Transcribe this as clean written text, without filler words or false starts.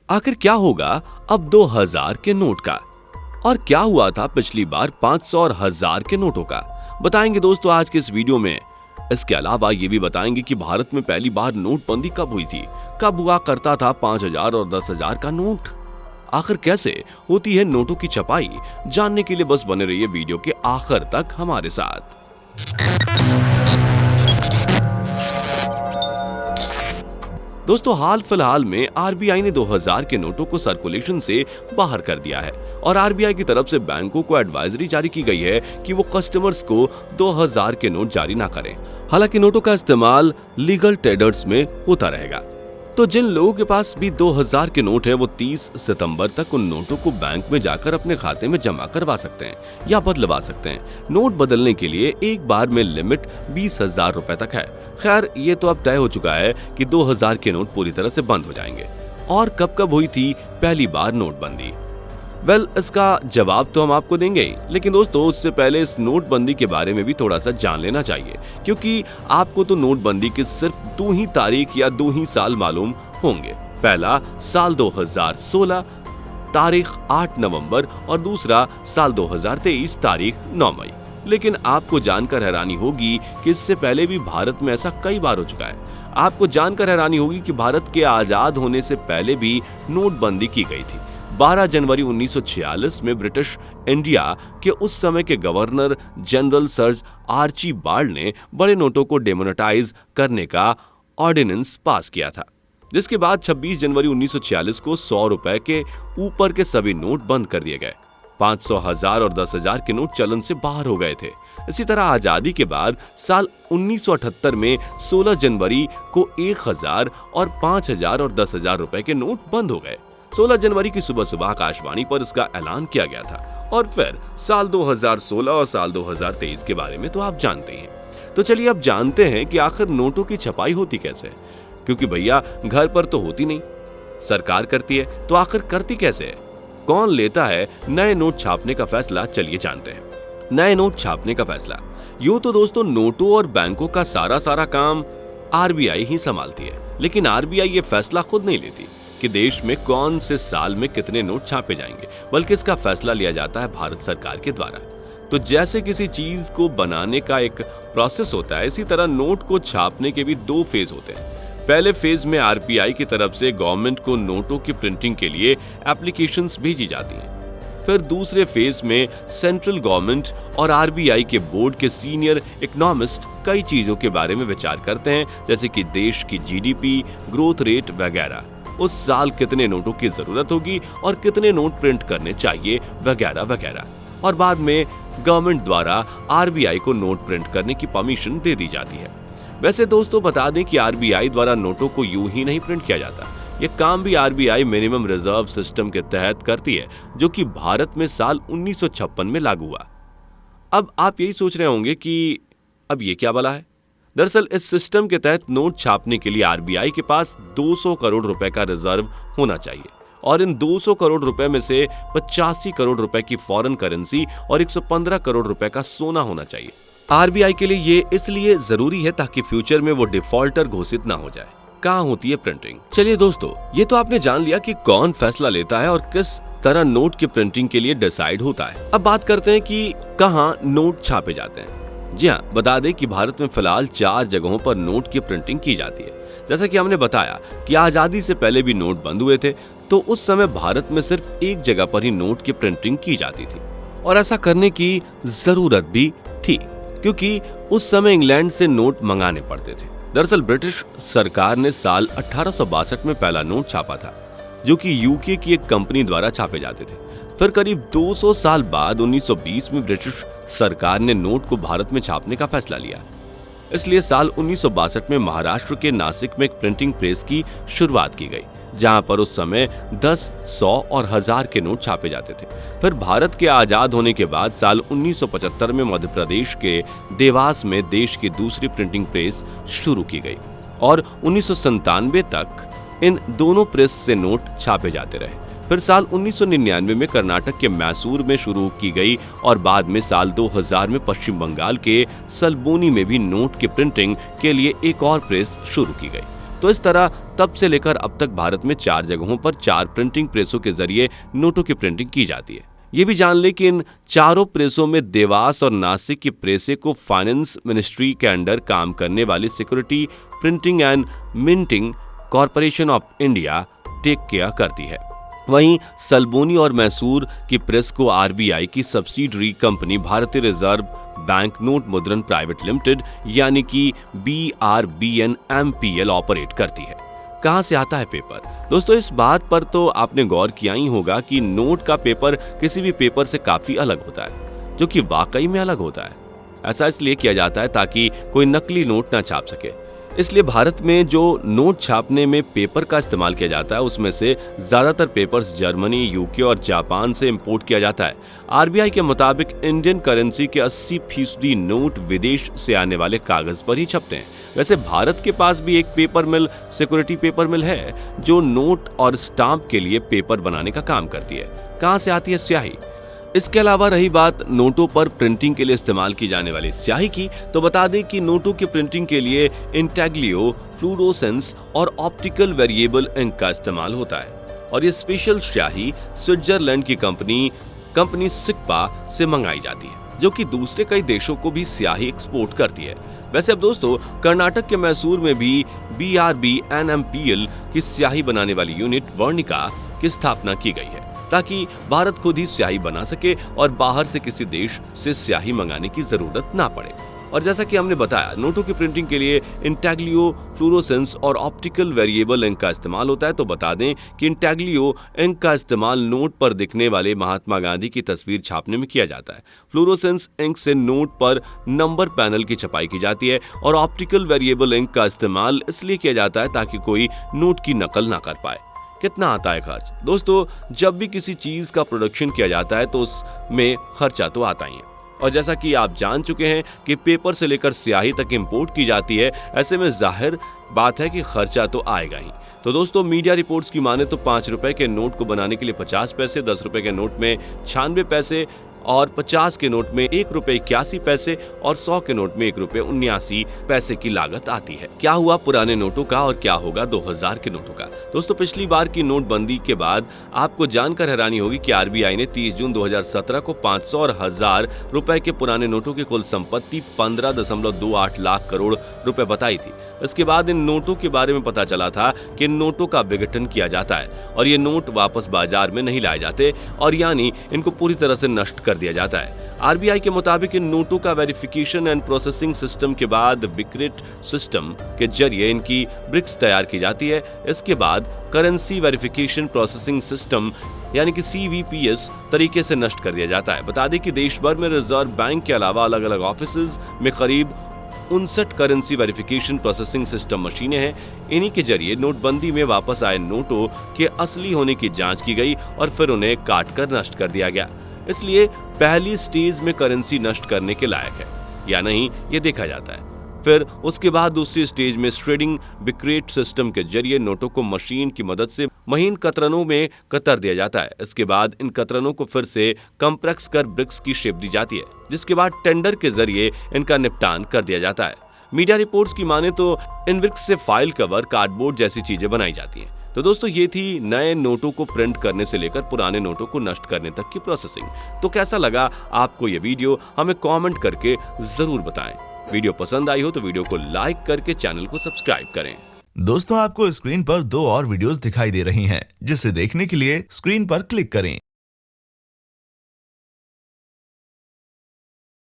आखिर क्या होगा अब 2000 के नोट का, और क्या हुआ था पिछली बार 500 और 1000 के नोटों का, बताएंगे दोस्तों आज के इस वीडियो में। इसके अलावा ये भी बताएंगे कि भारत में पहली बार नोटबंदी कब हुई थी, कब हुआ करता था 5000 और 10,000 का नोट, आखिर कैसे होती है नोटों की छपाई, जानने के लिए बस बने रहिए वीडियो के आखिर तक हमारे साथ। दोस्तों हाल फिलहाल में आरबीआई ने 2000 के नोटों को सर्कुलेशन से बाहर कर दिया है और आरबीआई की तरफ से बैंकों को एडवाइजरी जारी की गई है कि वो कस्टमर्स को 2000 के नोट जारी ना करें। हालांकि नोटों का इस्तेमाल लीगल टेंडर्स में होता रहेगा, तो जिन लोगों के पास भी 2000 के नोट हैं वो 30 सितंबर तक उन नोटों को बैंक में जाकर अपने खाते में जमा करवा सकते हैं या बदलवा सकते हैं। नोट बदलने के लिए एक बार में लिमिट 20,000 रुपए तक है। खैर ये तो अब तय हो चुका है कि 2000 के नोट पूरी तरह से बंद हो जाएंगे। और कब कब हुई थी पहली बार नोटबंदी? वेल, इसका जवाब तो हम आपको देंगे ही, लेकिन दोस्तों उससे पहले इस नोटबंदी के बारे में भी थोड़ा सा जान लेना चाहिए, क्योंकि आपको तो नोटबंदी के सिर्फ 2 ही तारीख या 2 ही साल मालूम होंगे। पहला साल 2016 तारीख 8 नवंबर और दूसरा साल 2023 तारीख 9 मई। लेकिन आपको जानकर हैरानी होगी कि इससे पहले भी भारत में ऐसा कई बार हो चुका है। आपको जानकर हैरानी होगी कि भारत के आजाद होने से पहले भी नोटबंदी की गई थी। 12 जनवरी 1946 में ब्रिटिश इंडिया के उस समय के governor general sir Archibald ने बड़े नोटों को डेमोनेटाइज करने का ऑर्डिनेंस पास किया था, जिसके बाद 26 जनवरी 1946 को 100 रुपए के ऊपर के सभी नोट बंद कर दिए गए। 500, 1000 और 10,000 के नोट चलन से बाहर हो गए थे। इसी तरह आजादी के बाद साल 1978 में 16 जनवरी को 1000 और 5000 और 10,000 रुपए के नोट बंद हो गए। 16 जनवरी की सुबह सुबह आकाशवाणी पर इसका ऐलान किया गया था। और फिर साल 2016 और साल 2023 के बारे में तो आप जानते ही हैं। तो चलिए अब जानते हैं कि आखिर नोटों की छपाई होती कैसे है, क्योंकि भैया घर पर तो होती नहीं, सरकार करती है, तो आखिर करती कैसे है, कौन लेता है नए नोट छापने का फैसला, चलिए जानते हैं। नए नोट छापने का फैसला, यूं तो दोस्तों नोटों और बैंकों का सारा काम आरबीआई ही संभालती है, लेकिन आरबीआई ये फैसला खुद नहीं लेती कि देश में कौन से साल में कितने नोट छापे जाएंगे, बल्कि इसका फैसला लिया जाता है भारत सरकार के द्वारा। तो जैसे किसी चीज को बनाने का एक प्रोसेस होता है, इसी तरह नोट को छापने के भी 2 फेज होते हैं। पहले फेज में आरबीआई की तरफ से गवर्नमेंट को नोटों की प्रिंटिंग के लिए एप्लीकेशंस भेजी जाती हैं। फिर दूसरे फेज में सेंट्रल गवर्नमेंट और आरबीआई के बोर्ड के सीनियर इकोनॉमिस्ट कई चीजों के बारे में विचार करते हैं, जैसे कि देश की जीडीपी, ग्रोथ रेट वगैरह, उस साल कितने नोटों की जरूरत होगी और कितने नोट प्रिंट करने चाहिए वगैरह वगैरह। और बाद में गवर्नमेंट द्वारा आरबीआई को नोट प्रिंट करने की परमिशन दे दी जाती है। वैसे दोस्तों बता दें कि आरबीआई द्वारा नोटों को यूं ही नहीं प्रिंट किया जाता। यह काम भी आरबीआई मिनिमम रिजर्व सिस्टम के तहत करती है, जो कि भारत में साल 1956 में लागू हुआ। अब आप यही सोच रहे होंगे कि अब ये क्या भला है। दरअसल इस सिस्टम के तहत नोट छापने के लिए आरबीआई के पास 200 करोड़ रुपए का रिजर्व होना चाहिए, और इन 200 करोड़ रुपए में से 85 करोड़ रुपए की फॉरेन करेंसी और 115 करोड़ रुपए का सोना होना चाहिए। आरबीआई के लिए ये इसलिए जरूरी है ताकि फ्यूचर में वो डिफॉल्टर घोषित ना हो जाए। कहाँ होती है प्रिंटिंग? चलिए दोस्तों, ये तो आपने जान लिया कि कौन फैसला लेता है और किस तरह नोट की प्रिंटिंग के लिए डिसाइड होता है। अब बात करते हैं कि कहाँ नोट छापे जाते हैं। जी हाँ, बता दें कि भारत में फिलहाल 4 जगहों पर नोट की प्रिंटिंग की जाती है। जैसा कि हमने बताया कि आजादी से पहले भी नोट बंद हुए थे, तो उस समय भारत में सिर्फ एक जगह पर ही नोट की प्रिंटिंग की जाती थी, और ऐसा करने की जरूरत भी थी, क्योंकि उस समय इंग्लैंड से नोट मंगाने पड़ते थे। दरअसल ब्रिटिश सरकार ने साल 1862 में पहला नोट छापा था, जो कि यूके की एक कंपनी द्वारा छापे जाते थे। फिर करीब 200 साल बाद 1920 में ब्रिटिश सरकार ने नोट को भारत में छापने का फैसला लिया। इसलिए साल 1962 में महाराष्ट्र के नासिक में एक प्रिंटिंग प्रेस की शुरुआत की गई, जहां पर उस समय 10, 100 और 1000 के नोट छापे जाते थे। फिर भारत के आजाद होने के बाद साल 1975 में मध्य प्रदेश के देवास में देश की दूसरी प्रिंटिंग प्रेस शुरू की गई, और 1997 तक इन दोनों प्रेस से नोट छापे जाते रहे। फिर साल 1999 में कर्नाटक के मैसूर में शुरू की गई, और बाद में साल 2000 में पश्चिम बंगाल के सलबोनी में भी नोट की प्रिंटिंग के लिए एक और प्रेस शुरू की गई। तो इस तरह तब से लेकर अब तक भारत में 4 जगहों पर 4 प्रिंटिंग प्रेसों के जरिए नोटों की प्रिंटिंग की जाती है। ये भी जान ले कि इन चारों प्रेसों में देवास और नासिक की प्रेसें को फाइनेंस मिनिस्ट्री के अंडर काम करने वाली security printing and minting corporation of India take care करती है। वहीं सलबोनी और मैसूर की प्रेस को आरबीआई की सब्सिडरी कंपनी भारतीय रिजर्व बैंक नोट मुद्रण प्राइवेट लिमिटेड यानी कि BRBNMPL ऑपरेट करती है। कहां से आता है पेपर? दोस्तों, इस बात पर तो आपने गौर किया ही होगा कि नोट का पेपर किसी भी पेपर से काफी अलग होता है, जो कि वाकई में अलग होता है। ऐसा इसलिए किया जाता है ताकि कोई नकली नोट ना छाप सके। इसलिए भारत में जो नोट छापने में पेपर का इस्तेमाल किया जाता है उसमें से ज्यादातर पेपर्स जर्मनी, यूके और जापान से इंपोर्ट किया जाता है। आरबीआई के मुताबिक इंडियन करेंसी के 80% नोट विदेश से आने वाले कागज पर ही छपते हैं। वैसे भारत के पास भी एक पेपर मिल, सिक्योरिटी पेपर मिल है, जो नोट और स्टाम्प के लिए पेपर बनाने का काम करती है। कहां से आती है स्याही? इसके अलावा रही बात नोटों पर प्रिंटिंग के लिए इस्तेमाल की जाने वाली स्याही की, तो बता दें कि नोटों की प्रिंटिंग के लिए इंटेग्लियो, फ्लूरोसेंस और ऑप्टिकल वेरिएबल इंक का इस्तेमाल होता है। और ये स्पेशल स्याही स्विट्जरलैंड की कंपनी सिक्पा से मंगाई जाती है, जो कि दूसरे कई देशों को भी स्याही एक्सपोर्ट करती है। वैसे अब दोस्तों, कर्नाटक के मैसूर में भी BRBNMPL की स्याही बनाने वाली यूनिट वर्णिका की स्थापना की गई है, ताकि भारत खुद ही स्याही बना सके और बाहर से किसी देश से स्याही मंगाने की जरूरत ना पड़े। और जैसा कि हमने बताया, नोटों की प्रिंटिंग के लिए इंटेग्लियो, फ्लूरोसेंस और ऑप्टिकल वेरिएबल इंक का इस्तेमाल होता है। तो बता दें कि इंटेग्लियो इंक का इस्तेमाल नोट पर दिखने वाले महात्मा गांधी की तस्वीर छापने में किया जाता है। फ्लूरोसेंस इंक से नोट पर नंबर पैनल की छपाई की जाती है और ऑप्टिकल वेरिएबल इंक का इस्तेमाल इसलिए किया जाता है ताकि कोई नोट की नकल ना कर पाए। कितना आता है खर्च? दोस्तों, जब भी किसी चीज का प्रोडक्शन किया जाता है तो उसमें खर्चा तो आता ही है। और जैसा कि आप जान चुके हैं कि पेपर से लेकर स्याही तक इंपोर्ट की जाती है, ऐसे में जाहिर बात है कि खर्चा तो आएगा ही। तो दोस्तों, मीडिया रिपोर्ट्स की माने तो 5 रुपए के नोट को बनाने के लिए 50 पैसे, 10 रुपए के नोट में 96 पैसे और 50 के नोट में 1 रुपए 81 पैसे और 100 के नोट में 1 रुपए 79 पैसे की लागत आती है। क्या हुआ पुराने नोटों का और क्या होगा 2000 के नोटों का? दोस्तों, पिछली बार की नोटबंदी के बाद आपको जानकर हैरानी होगी कि आरबीआई ने 30 जून 2017 को 500 और 1000 रुपए के पुराने नोटों की कुल संपत्ति 15.28 लाख करोड़ रुपए बताई थी। इसके बाद इन नोटों के बारे में पता चला था कि इन नोटों का विघटन किया जाता है और ये नोट वापस बाजार में नहीं लाए जाते, और यानी इनको पूरी तरह से नष्ट कर दिया जाता है। आरबीआई के मुताबिक इन नोटों का वेरिफिकेशन एंड प्रोसेसिंग सिस्टम के बाद बिक्रिट सिस्टम के जरिए इनकी ब्रिक्स तैयार की जाती है। इसके बाद करेंसी वेरिफिकेशन प्रोसेसिंग सिस्टम यानी कि CVPS तरीके से नष्ट कर दिया जाता है। बता दें कि देश भर में रिजर्व बैंक के अलावा अलग अलग ऑफिस में करीब 59 करेंसी वेरिफिकेशन प्रोसेसिंग सिस्टम मशीनें हैं। इन्हीं के जरिए नोटबंदी में वापस आए नोटों के असली होने की जांच की गई और फिर उन्हें काट कर नष्ट कर दिया गया। इसलिए पहली स्टेज में करेंसी नष्ट करने के लायक है या नहीं, ये देखा जाता है। फिर उसके बाद दूसरी स्टेज में श्रेडिंग बिक्रेट सिस्टम के जरिए नोटों को मशीन की मदद से महीन कतरनों में कतर दिया जाता है। इसके बाद इन कतरनों को फिर से कंप्रेस कर ब्रिक्स की शेप दी जाती है, जिसके बाद टेंडर के जरिए इनका निपटान कर दिया जाता है। मीडिया रिपोर्ट्स की माने तो इन ब्रिक्स से फाइल कवर, कार्डबोर्ड जैसी चीजें बनाई जाती हैं। तो दोस्तों, ये थी नए नोटों को प्रिंट करने से लेकर पुराने नोटों को नष्ट करने तक की प्रोसेसिंग। तो कैसा लगा आपको ये वीडियो? हमें कमेंट करके जरूर बताएं। वीडियो पसंद आई हो तो वीडियो को लाइक करके चैनल को सब्सक्राइब करें। दोस्तों, आपको स्क्रीन पर 2 और वीडियोस दिखाई दे रही हैं, जिसे देखने के लिए स्क्रीन पर क्लिक करें।